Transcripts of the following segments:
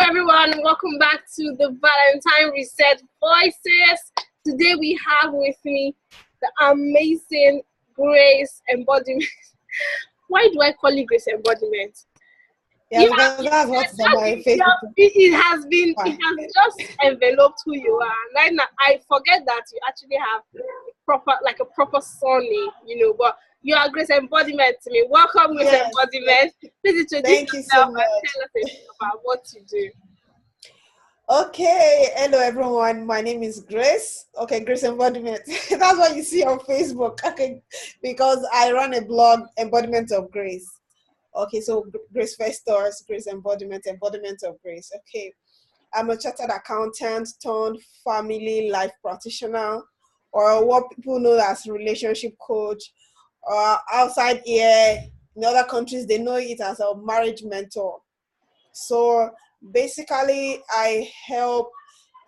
everyone, welcome back to the Valentine Reset Voices. Today we have with me the amazing Grace Embodiment. Why do I call you Grace Embodiment? Yeah, because that's what's on my face. It has just enveloped who you are. Right now, I forget that you actually have a proper surname, but you are Grace Embodiment to me. Welcome, Grace Embodiment. Please introduce yourself and tell us a bit about what you do. Okay, hello everyone. My name is Grace. Okay, Grace Embodiment. That's what you see on Facebook. Okay, because I run a blog, Embodiment of Grace. Okay, so Grace Festus, Grace Embodiment of Grace. Okay, I'm a chartered accountant turned family life practitioner, or what people know as relationship coach. Outside here, in other countries, they know it as a marriage mentor. So basically, I help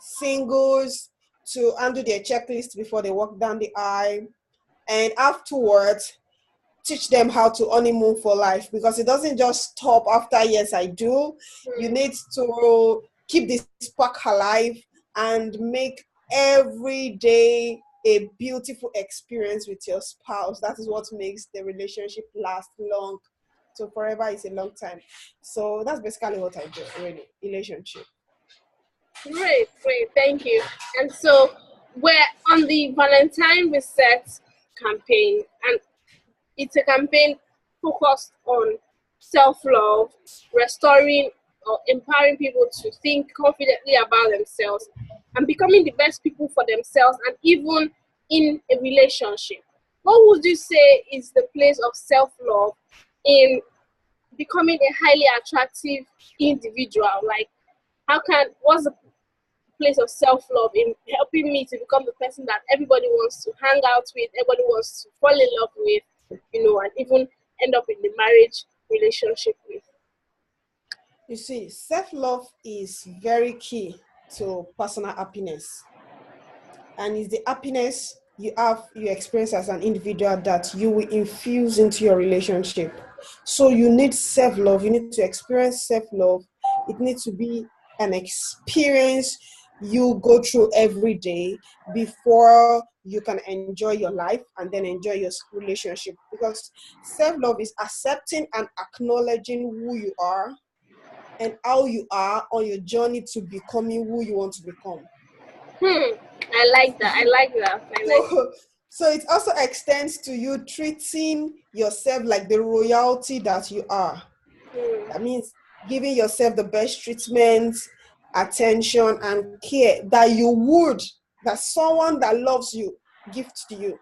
singles to undo their checklist before they walk down the aisle, and afterwards teach them how to honeymoon for life, because it doesn't just stop after yes I do. You need to keep this spark alive and make every day a beautiful experience with your spouse. That is what makes the relationship last long. So forever is a long time. So that's basically what I do, really, relationship. Great, thank you. And so we're on the Valentine Reset campaign, and it's a campaign focused on self-love, restoring or empowering people to think confidently about themselves and becoming the best people for themselves, and even in a relationship. What would you say is the place of self-love in becoming a highly attractive individual? Like, what's the place of self-love in helping me to become the person that everybody wants to hang out with, everybody wants to fall in love with, and even end up in the marriage relationship with? You see, self-love is very key to personal happiness, and it's the happiness you experience as an individual that you will infuse into your relationship. So you need self-love. You need to experience self-love. It needs to be an experience you go through every day before you can enjoy your life and then enjoy your relationship. Because self-love is accepting and acknowledging who you are and how you are on your journey to becoming who you want to become. I like that. So it also extends to you treating yourself like the royalty that you are. That means giving yourself the best treatment, attention, and care that someone that loves you gives to you.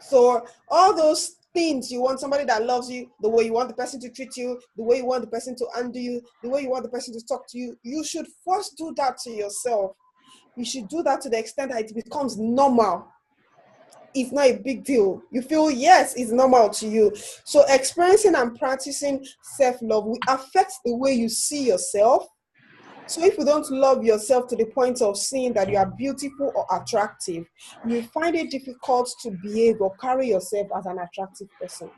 So all those things you want somebody that loves you, the way you want the person to treat you, the way you want the person to handle you, the way you want the person to talk to you, you should first do that to yourself. You should do that to the extent that it becomes normal. It's not a big deal. You feel, yes, it's normal to you. So experiencing and practicing self-love will affect the way you see yourself. So if you don't love yourself to the point of seeing that you are beautiful or attractive, you find it difficult to behave or carry yourself as an attractive person.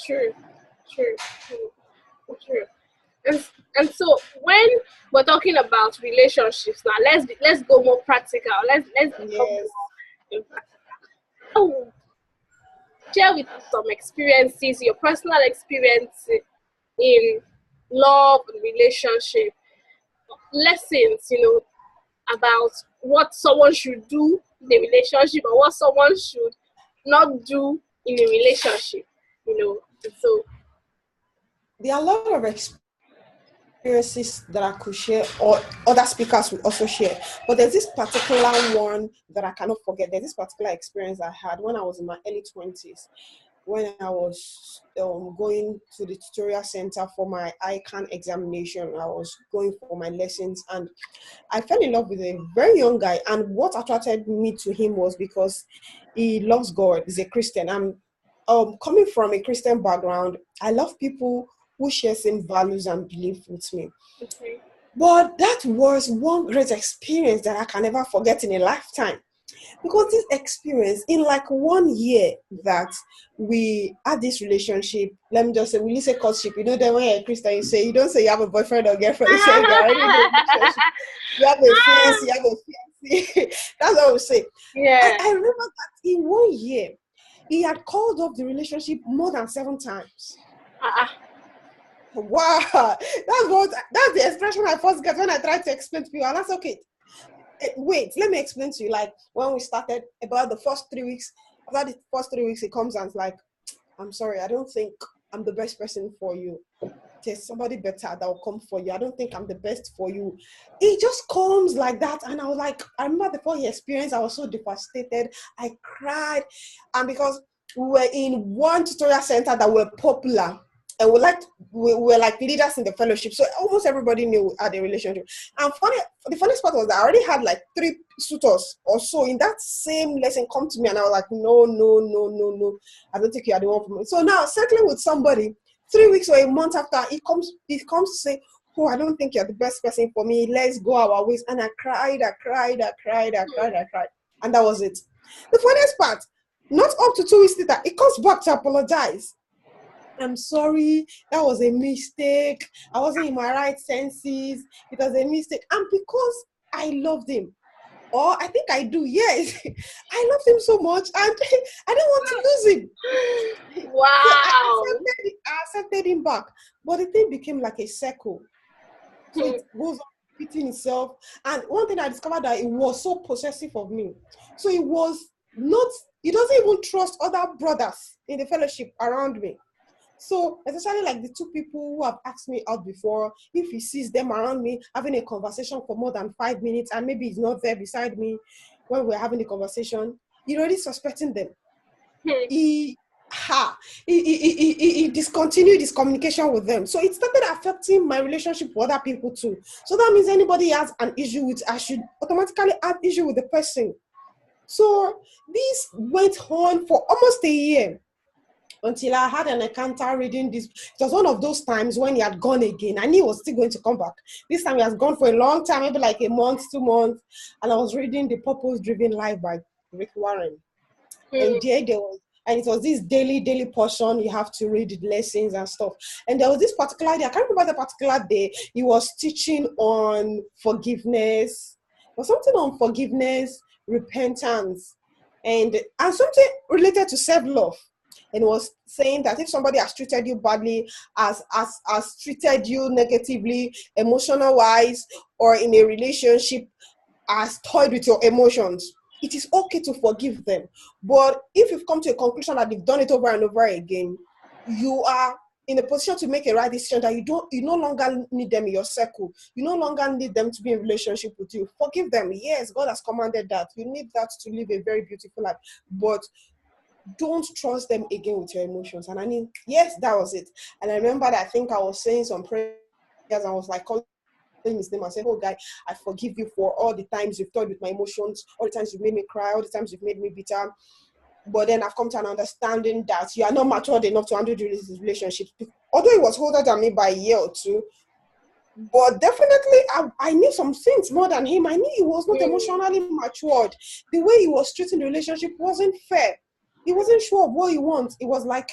True. And so when we're talking about relationships now, let's go more practical. Let's become more practical. Share with us some experiences, your personal experience in love and relationship, lessons, about what someone should do in a relationship or what someone should not do in a relationship, So there are a lot of experiences that I could share, or other speakers will also share. But there's this particular one that I cannot forget. There's this particular experience I had when I was in my early 20s, when I was going to the tutorial center for my ICANN examination. I was going for my lessons, and I fell in love with a very young guy. And what attracted me to him was because he loves God. He's a Christian. I'm coming from a Christian background. I love people who share same values and beliefs with me. Okay. But that was one great experience that I can never forget in a lifetime. Because this experience in like 1 year that we had this relationship, let me just say, we say courtship. You know, then when you're a Christian, you say, you don't say you have a boyfriend or girlfriend, you say you're already in a relationship. You have a fiancé, you have a fiancé. That's what we say. Yeah. I remember that in 1 year, he had called off the relationship more than 7 times. Uh-uh. Wow, that's the expression I first get when I try to explain to people. And that's okay. Wait, let me explain to you. Like when we started, about the first 3 weeks, after the first 3 weeks, he comes and it's like, I'm sorry, I don't think I'm the best person for you. There's somebody better that will come for you. I don't think I'm the best for you. It just comes like that. And I was like, I remember the first experience, I was so devastated. I cried. And because we were in one tutorial center that were popular, and we were like leaders in the fellowship. So almost everybody knew we had a relationship. And the funniest part was that I already had like 3 suitors or so in that same lesson come to me. And I was like, no, no, no, no, no. I don't think you are the one for me. So now settling with somebody 3 weeks or a month after, he comes to say, oh, I don't think you're the best person for me. Let's go our ways. And I cried. And that was it. The funniest part, not up to 2 weeks later, he comes back to apologize. I'm sorry, that was a mistake. I wasn't in my right senses. It was a mistake. And because I loved him, or I think I do, yes. I loved him so much and I didn't want to lose him. Wow. So I accepted him back. But the thing became like a circle. So it goes on repeating itself. And one thing I discovered that it was so possessive of me. So he doesn't even trust other brothers in the fellowship around me. So especially like the 2 people who have asked me out before, if he sees them around me having a conversation for more than 5 minutes and maybe he's not there beside me when we're having the conversation, he's already suspecting them. He discontinued his communication with them. So it started affecting my relationship with other people too. So that means anybody has an issue with, I should automatically have issue with the person. So this went on for almost a year. Until I had an encounter reading this. It was one of those times when he had gone again. I knew he was still going to come back. This time he has gone for a long time, maybe like a month, 2 months. And I was reading The Purpose-Driven Life by Rick Warren. And and it was this daily portion. You have to read the lessons and stuff. And there was this particular day, I can't remember the particular day, he was teaching on forgiveness, or something on forgiveness, repentance, and something related to self-love. And was saying that if somebody has treated you badly, has treated you negatively, emotional wise, or in a relationship, has toyed with your emotions, it is okay to forgive them. But if you've come to a conclusion that you've done it over and over again, you are in a position to make a right decision that you no longer need them in your circle. You no longer need them to be in relationship with you. Forgive them. Yes, God has commanded that. You need that to live a very beautiful life. But don't trust them again with your emotions. And I mean, yes, that was it. And I remember that I think I was saying some prayers and I was like calling his name and saying, oh guy, I forgive you for all the times you've toyed with my emotions, all the times you've made me cry, all the times you've made me bitter. But then I've come to an understanding that you are not matured enough to handle this relationship. Although he was older than me by a year or two, but definitely I knew some things more than him. I knew he was not emotionally matured. The way he was treating the relationship wasn't fair. He wasn't sure of what he wants. He was like,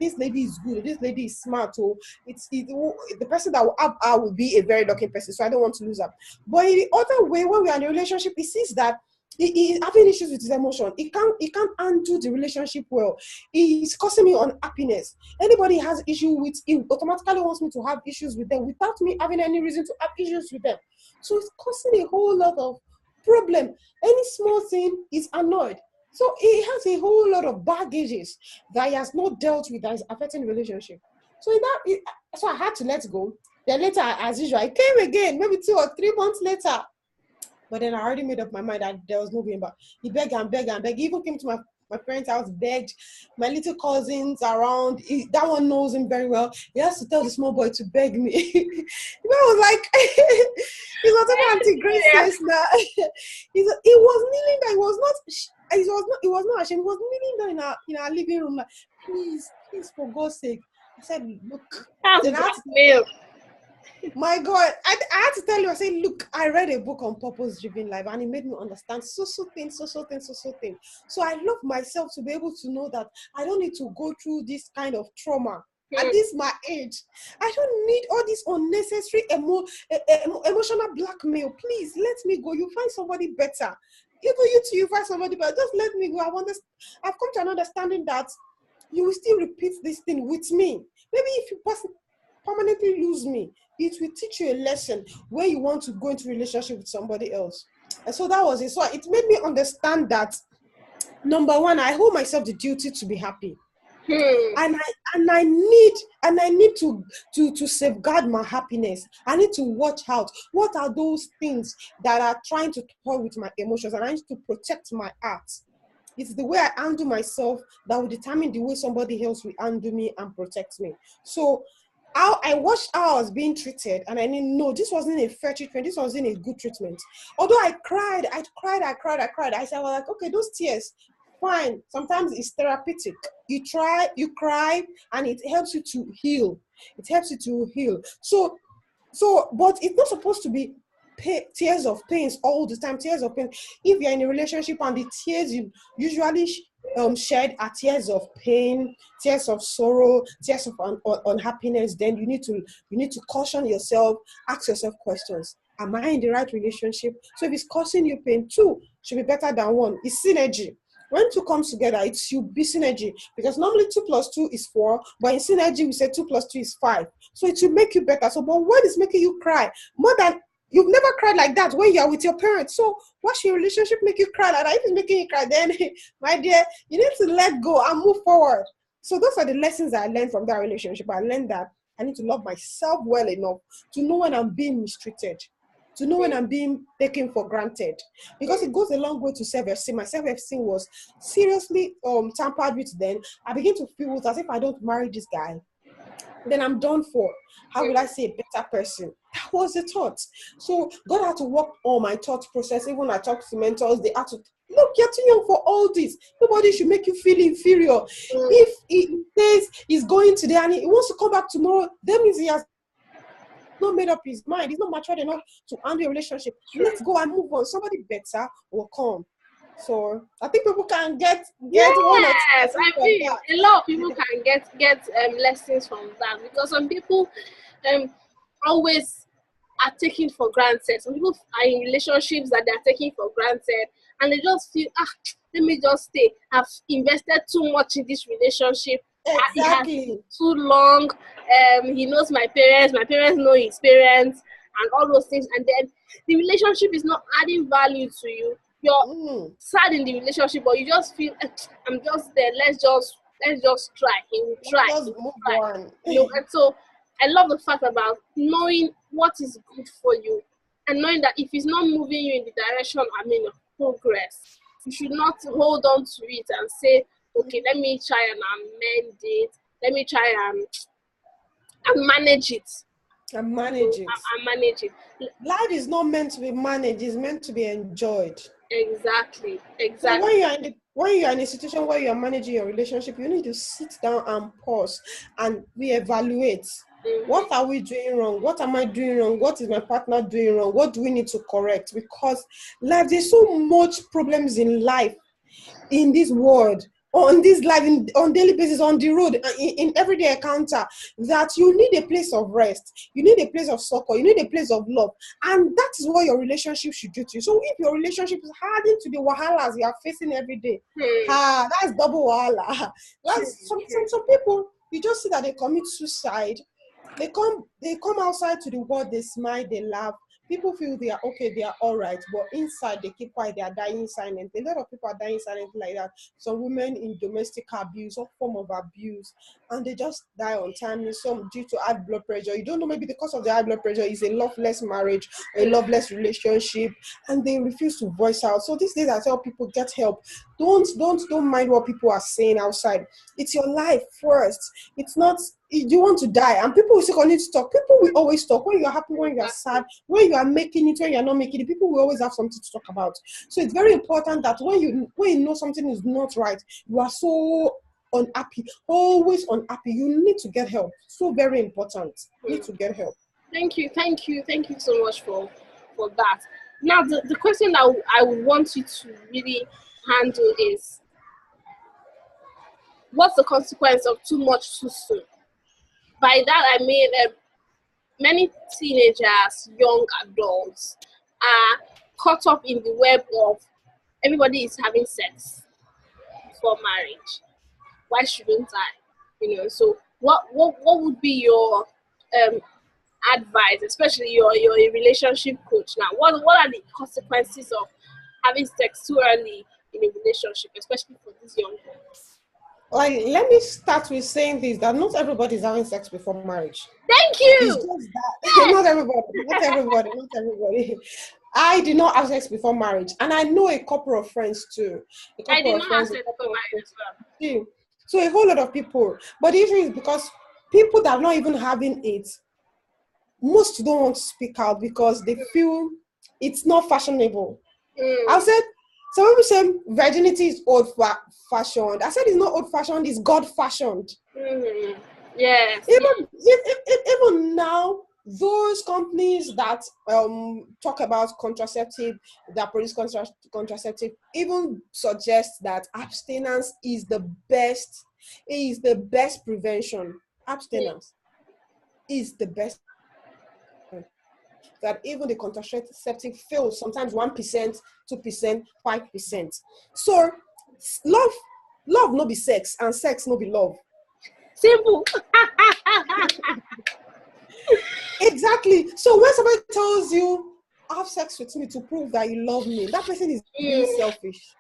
this lady is good. This lady is smart. Oh, the person that will have her will be a very lucky person. So I don't want to lose her. But in the other way, when we are in a relationship, he sees that he is having issues with his emotion. He can't undo the relationship well. He's causing me unhappiness. Anybody has issue with, he automatically wants me to have issues with them without me having any reason to have issues with them. So it's causing a whole lot of problem. Any small thing is annoyed. So he has a whole lot of baggages that he has not dealt with that is affecting the relationship. So I had to let go. Then later, as usual, I came again, maybe 2 or 3 months later. But then I already made up my mind that there was no going back. He begged and begged and begged. He even came to my parents' house, begged. My little cousins around, that one knows him very well. He has to tell the small boy to beg me. I was like, he's not an Auntie Grace says now. He was kneeling there. He was not ashamed. He was kneeling there in our living room, like, please, for God's sake. I said, look. That's blackmail. My God, I had to tell you, I said, look, I read a book on purpose-driven life and it made me understand so things. So I love myself to be able to know that I don't need to go through this kind of trauma. At this my age, I don't need all this unnecessary emotional blackmail. Please let me go. You find somebody better. Even you too, you find somebody better. Just let me go. I've come to an understanding that you will still repeat this thing with me. Maybe if you permanently lose me, it will teach you a lesson where you want to go into relationship with somebody else. And so that was it. So it made me understand that, number one, I hold myself the duty to be happy. And I need to safeguard my happiness. I need to watch out. What are those things that are trying to toy with my emotions? And I need to protect my heart. It's the way I handle myself that will determine the way somebody else will handle me and protect me. So I watched how I was being treated, and I didn't know this wasn't a fair treatment. This wasn't a good treatment. Although I cried. I said, well, like, okay, those tears, fine. Sometimes it's therapeutic. You cry, and it helps you to heal. So, but it's not supposed to be tears of pains all the time. Tears of pain. If you're in a relationship and the tears you usually shed are tears of pain, tears of sorrow, tears of unhappiness, then you need to caution yourself, ask yourself questions. Am I in the right relationship? So if it's causing you pain, two should be better than one. It's synergy. When two comes together, it should be synergy, because normally 2 + 2 is 4, but in synergy we say 2 + 2 is 5. So it should make you better. So, but what is making you cry more than you've never cried like that when you're with your parents? So why should your relationship make you cry like that? If it's making you cry, then my dear, you need to let go and move forward. So those are the lessons I learned from that relationship. I learned that I need to love myself well enough to know when I'm being mistreated, to know when I'm being taken for granted, because it goes a long way to self-esteem. My self-esteem was seriously tampered with. Then I begin to feel as if I don't marry this guy, then I'm done for. How will I say a better person? That was the thought. So God had to work on my thought process. Even I talked to mentors, they had to look, you're too young for all this. Nobody should make you feel inferior. If he says he's going today and he wants to come back tomorrow, that means he has not made up his mind. He's not matured enough to handle a relationship. Let's go and move on. Somebody better will come. So I think people can get one or two. Yes, I mean, a lot of people can get lessons from that, because some people always are taken for granted. Some people are in relationships that they are taking for granted, and they just feel, let me just stay. I've invested too much in this relationship. Exactly. Too long. He knows my parents know his parents, and all those things, and then the relationship is not adding value to you. You're sad in the relationship, but you just feel, I'm just there. Let's just try. He will try. Just move on. And so I love the fact about knowing what is good for you, and knowing that if it's not moving you in the direction, of progress, you should not hold on to it and say, okay, let me try and amend it. Let me try and manage it. And manage it. And manage it. Life is not meant to be managed, it's meant to be enjoyed. Exactly. So when you're in a situation where you're managing your relationship, you need to sit down and pause and reevaluate. What are we doing wrong? What am I doing wrong? What is my partner doing wrong? What do we need to correct? Because life, there's so much problems in life, in this world, on this life, on daily basis, on the road, in everyday encounter, that you need a place of rest, you need a place of succor, you need a place of love, and that is what your relationship should do to you. So if your relationship is adding to the wahalas you are facing every day, that's double wahala. That's some people, you just see that they commit suicide. They come outside to the world, they smile, they laugh. People feel they are okay, they are all right, but inside they keep quiet, they are dying silent. A lot of people are dying silent like that. Some women in domestic abuse or form of abuse, and they just die untimely. Some due to high blood pressure. You don't know, maybe the cause of the high blood pressure is a loveless marriage, a loveless relationship, and they refuse to voice out. So these days I tell people, get help. Don't mind what people are saying outside. It's your life first. It's not, you want to die, and people will still continue to talk. People will always talk when you're happy, when you're sad, when you are making it, when you're not making it. People will always have something to talk about. So it's very important that when you know something is not right, you are so unhappy, always unhappy, you need to get help. So very important. You need to get help. Thank you, thank you so much for that. Now, the question that I would want you to really handle is, what's the consequence of too much too soon? By that I mean, many teenagers, young adults, are caught up in the web of everybody is having sex before marriage. Why shouldn't I? So what would be your um advice, especially you're a relationship coach now? What are the consequences of having sex too early in a relationship, especially for these young ones? Like, let me start with saying this, that not everybody is having sex before marriage. Thank It's you. just that not everybody. I did not have sex before marriage, and I know a couple of friends too. A I couple did of not have friends, a sex before couple of marriage friends as well. too. So a whole lot of people. But the issue is because people that are not even having it, most don't want to speak out because they feel it's not fashionable. I Mm, said, some people say virginity is old fashioned. I said it's not old fashioned, it's God fashioned. mm, yes, Even yes. even now, those companies that talk about contraceptive, that produce contraceptive, even suggest that abstinence is the best prevention. Mm. Abstinence is the best. That even the contraceptive fails sometimes 1%, 2%, 5%. So love, love no be sex, and sex no be love. Simple. Exactly. So when somebody tells you, have sex with me to prove that you love me, that person is being Mm, selfish.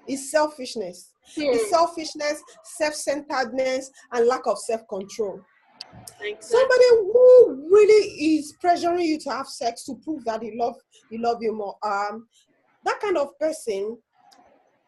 It's selfishness. It's mm, selfishness, self-centeredness, and lack of self-control. Somebody exactly. who really is pressuring you to have sex to prove that he love you more. That kind of person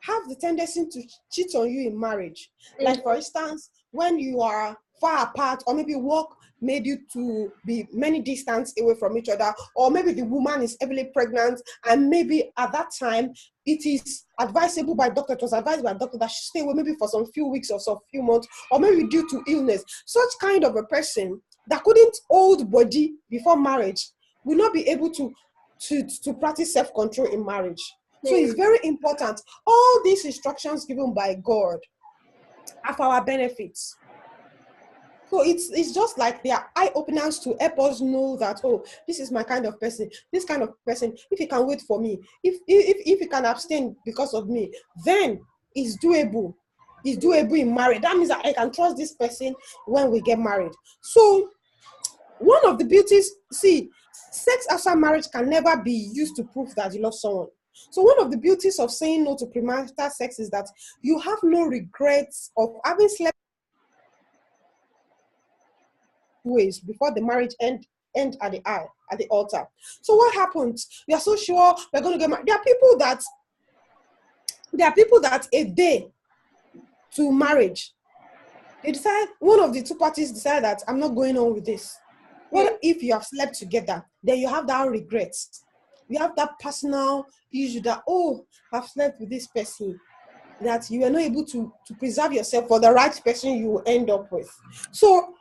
have the tendency to cheat on you in marriage. Like, for Mm, instance, when you are far apart, or maybe work made you to be many distance away from each other, or maybe the woman is heavily pregnant, and maybe at that time it is advisable by doctor, it was advised by doctor that she stay away maybe for some few weeks or some few months, or maybe due to illness. Such kind of a person that couldn't hold body before marriage will not be able to practice self-control in marriage. So it's mm. very important. All these instructions given by God are for our benefits. So it's just like they are eye openers to help us know that, oh, this is my kind of person. This kind of person, if he can wait for me, if he can abstain because of me, then it's doable. It's doable in marriage. That means that I can trust this person when we get married. So one of the beauties, see, sex outside marriage can never be used to prove that you love someone. So one of the beauties of saying no to premarital sex is that you have no regrets of having slept ways before the marriage end at the altar. So what happens? You are so sure we're going to get married. There are people that a day to marriage, they decide, one of the two parties decide that I'm not going on with this. What if you have slept together? Then you have that regret. You have that personal issue that, oh, I've slept with this person, that you are not able to preserve yourself for the right person you will end up with. So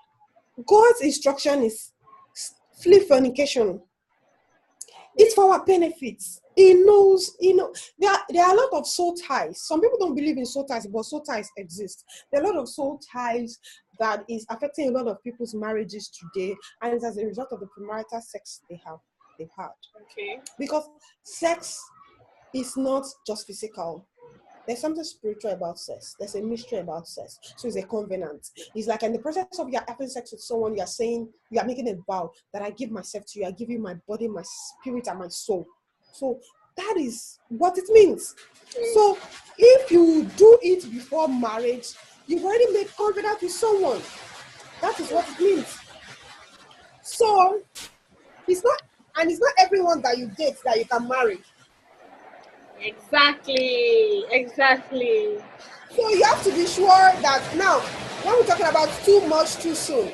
God's instruction is flee fornication. It's for our benefits. He knows, there are a lot of soul ties. Some people don't believe in soul ties, but soul ties exist. There are a lot of soul ties that is affecting a lot of people's marriages today, and it's as a result of the premarital sex they've had. Okay. Because sex is not just physical. There's something spiritual about sex. There's a mystery about sex. So it's a covenant. It's like in the process of you having sex with someone, you are saying, you are making a vow that I give myself to you. I give you my body, my spirit, and my soul. So that is what it means. Mm, So if you do it before marriage, you've already made covenant with someone. That is what it means. So it's not everyone that you date that you can marry. exactly. Exactly. So you have to be sure that now, when we're talking about too much too soon,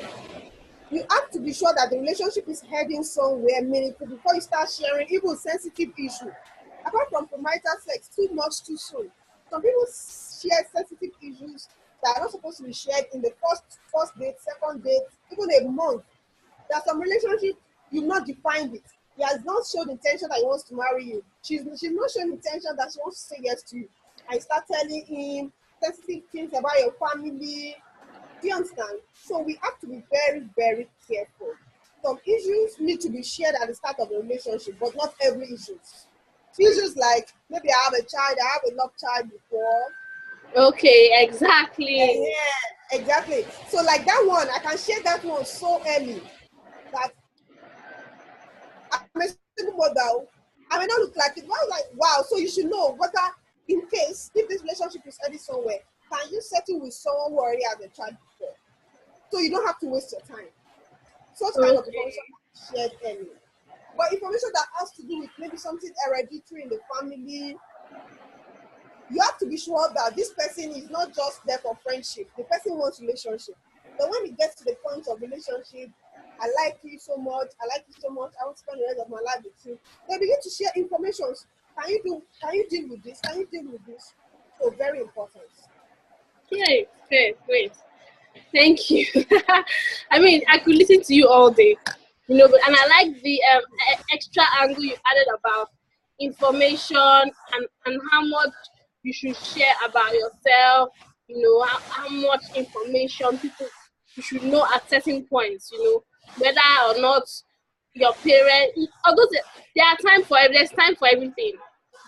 you have to be sure that the relationship is heading somewhere meaningful before you start sharing even sensitive issues. Apart from marital sex, too much too soon. Some people share sensitive issues that are not supposed to be shared in the first date, second date, even a month. There are some relationships You've not defined it. He has not shown intention that he wants to marry you. She's not shown intention that she wants to say yes to you. I start telling him sensitive things about your family. Do you understand? So we have to be very, very careful. Some issues need to be shared at the start of the relationship, but not every issue. Issues like maybe I have a child, I have a love child before. Okay, exactly. Yeah, exactly. So like that one, I can share that one so early that I'm a single mother. I may not look like it, but I was like, wow, so you should know whether in case if this relationship is heading somewhere, can you settle with someone who already has a child before? So you don't have to waste your time. Such kind of information Okay. shared early. But information that has to do with maybe something hereditary in the family, you have to be sure that this person is not just there for friendship. The person wants relationship. So when it gets to the point of relationship, I like you so much, I like you so much, I want to spend the rest of my life with you. They begin to share information. Can you deal with this? Can you deal with this? So very important. Great, great, great. Thank you. I mean, I could listen to you all day, and I like the extra angle you added about information and how much you should share about yourself. How much information people you should know at certain points. Whether or not your parent, although there are time for there's time for everything.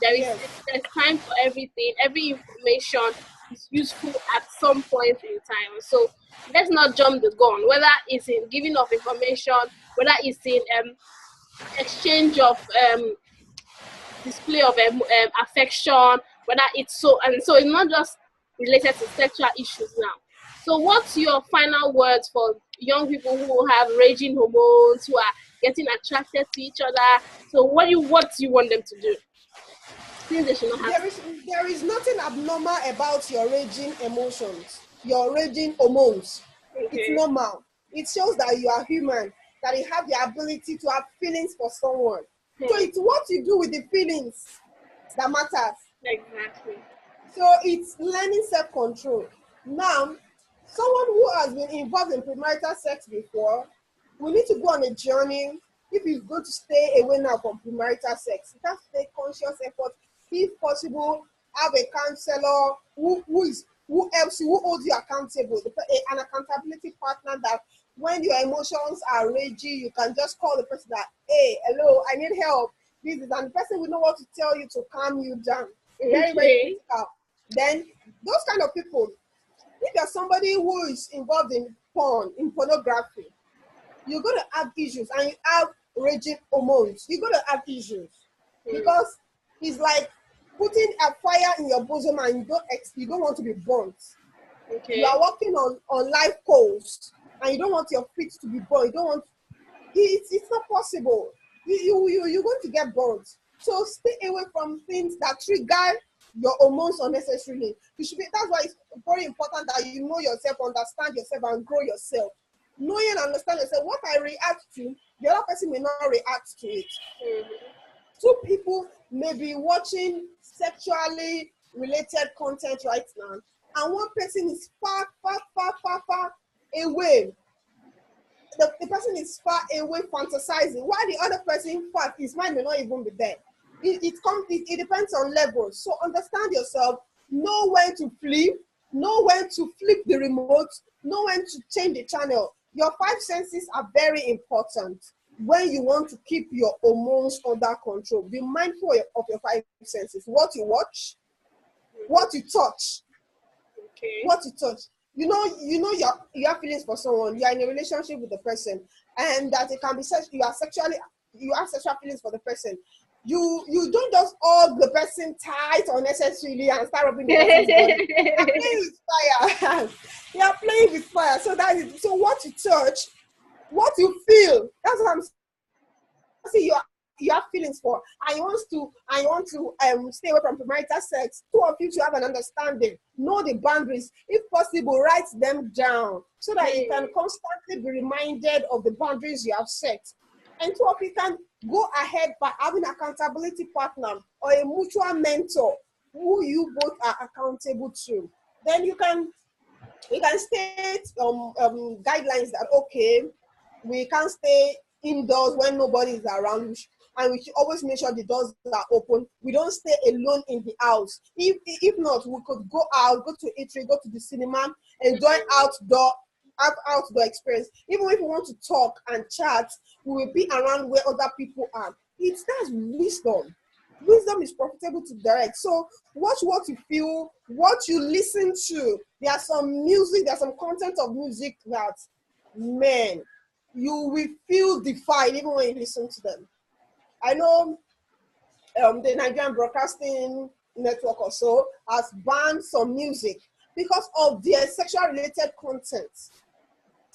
There is Yes. there's time for everything. Every information is useful at some point in time. So let's not jump the gun. Whether it's in giving of information, whether it's in exchange of display of affection, whether it's so it's not just related to sexual issues now. So what's your final words for young people who have raging hormones, who are getting attracted to each other? So what do you want them to do? Since they should not have. There is nothing abnormal about your raging emotions, your raging hormones. It's Okay. normal. It shows that you are human, that you have the ability to have feelings for someone. So Hmm. it's what you do with the feelings that matters. Exactly. So it's learning self-control. Now, someone who has been involved in premarital sex before, we need to go on a journey. If he's going to stay away now from premarital sex, he has to take conscious effort. If possible, have a counselor who helps you, who holds you accountable, an accountability partner that when your emotions are raging, you can just call the person that, hey, hello, I need help. This is, and the person will know what to tell you to calm you down. Very, very Okay. critical. Then those kind of people, if you're somebody who is involved in porn, in pornography, you're going to have issues, and you have raging hormones. You're going to have issues Hmm. because it's like putting a fire in your bosom and you don't want to be burnt. You Okay. are walking on live coals and you don't want your feet to be burnt. You don't want it's not possible. You're going to get burnt. So stay away from things that trigger your hormones unnecessarily. That's why it's very important that you know yourself, understand yourself, and grow yourself. Knowing and understand yourself, what I react to, the other person may not react to it. Hmm. Two people may be watching sexually related content right now, and one person is far, far, far, far, far away. The person is far away fantasizing, while the other person, far, his mind may not even be there. It depends on levels. So understand yourself, know when to flip the remote, know when to change the channel. Your five senses are very important when you want to keep your hormones under control. Be mindful of your five senses: what you watch, what you touch, Okay. what you touch. You have feelings for someone. You are in a relationship with the person, and that it can be you have sexual feelings for the person. You don't just hug the person tight unnecessarily and start rubbing the person's body. You're playing with fire. You're playing with fire. So what you touch, what you feel. That's what I'm saying. You have feelings for, and you want to stay away from premarital sex. Two of you to have an understanding, know the boundaries. If possible, write them down so that you can Hmm. constantly be reminded of the boundaries you have set. And two of you can go ahead by having accountability partner or a mutual mentor who you both are accountable to. Then you can state guidelines that, okay, we can't stay indoors when nobody is around. And we should always make sure the doors are open. We don't stay alone in the house. If not, we could go out, go to eatery, go to the cinema, enjoy outdoor experience. Even if we want to talk and chat, we will be around where other people are. That's wisdom. Wisdom is profitable to direct. So watch what you feel, what you listen to. There's some music, there's some content of music that, man, you will feel defied even when you listen to them. I know the Nigerian Broadcasting Network or so has banned some music because of their sexual related content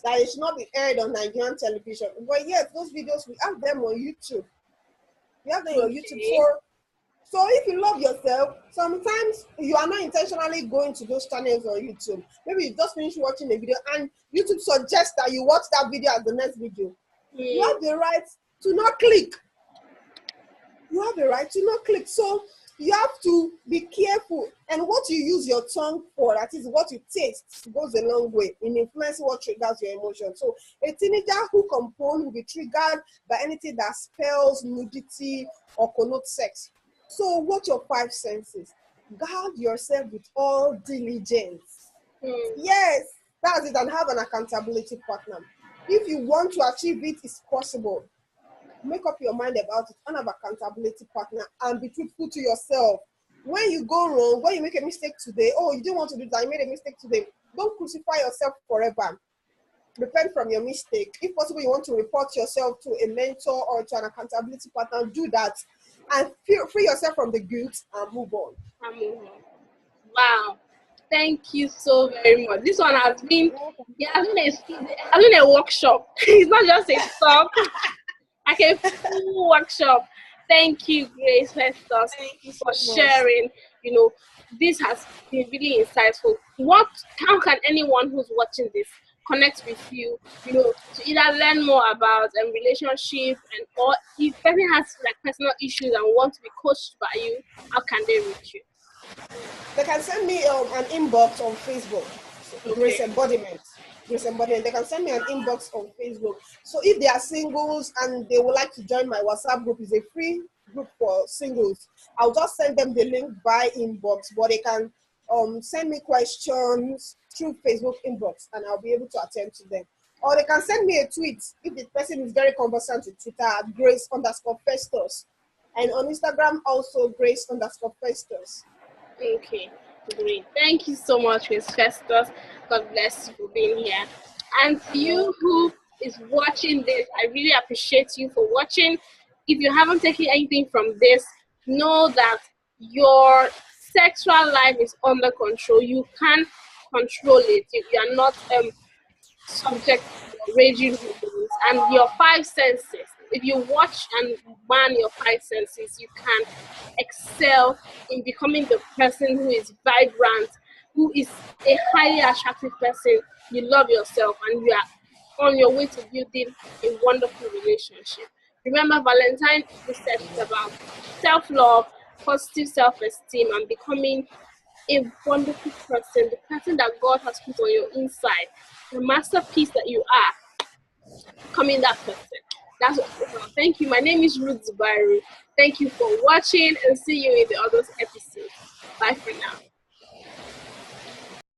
that it should not be aired on Nigerian television. But yet, those videos, we have them on YouTube. We have them on YouTube. So if you love yourself, sometimes you are not intentionally going to those channels on YouTube. Maybe you just finished watching a video and YouTube suggests that you watch that video as the next video. You have the right to not click. You have the right to not click. So you have to be careful. And what you use your tongue for, that is what you taste, goes a long way in influencing what triggers your emotions. So a teenager who complains will be triggered by anything that spells nudity or connotes sex. So watch your 5 senses. Guard yourself with all diligence. Yes, that's it. And have an accountability partner. If you want to achieve it, it's possible. Make up your mind about it and have accountability partner and be truthful to yourself. When you go wrong, when you make a mistake today, oh, you didn't want to do that, you made a mistake today, don't crucify yourself forever. Repent from your mistake. If possible, you want to report yourself to a mentor or to an accountability partner, do that and free yourself from the guilt and move on. Wow. Thank you so very much. This one has been, a workshop. It's not just a talk. Like a full workshop. Thank you, Grace Festus, for sharing. This has been really insightful. How can anyone who's watching this connect with you, to either learn more about relationship or if person has like personal issues and want to be coached by you, how can they reach you? They can send me an inbox on Facebook. Grace Embodiment. They can send me an inbox on Facebook. So if they are singles and they would like to join my WhatsApp group, it's a free group for singles. I'll just send them the link by inbox, but they can send me questions through Facebook inbox and I'll be able to attend to them. Or they can send me a tweet if the person is very conversant with Twitter at Grace_Festus. And on Instagram also Grace_Festus. Okay, great. Thank you so much, Miss Festus. God bless you for being here. And to you who is watching this, I really appreciate you for watching. If you haven't taken anything from this, know that your sexual life is under control. You can control it. You are not subject to raging hormones. And your 5 senses, if you watch and man your 5 senses, you can excel in becoming the person who is vibrant, who is a highly attractive person. You love yourself and you are on your way to building a wonderful relationship. Remember, Valentine research is about self-love, positive self-esteem, and becoming a wonderful person, the person that God has put on your inside, the masterpiece that you are, becoming that person. That's what. Thank you. My name is Ruth Zubairu. Thank you for watching and see you in the other episode. Bye for now.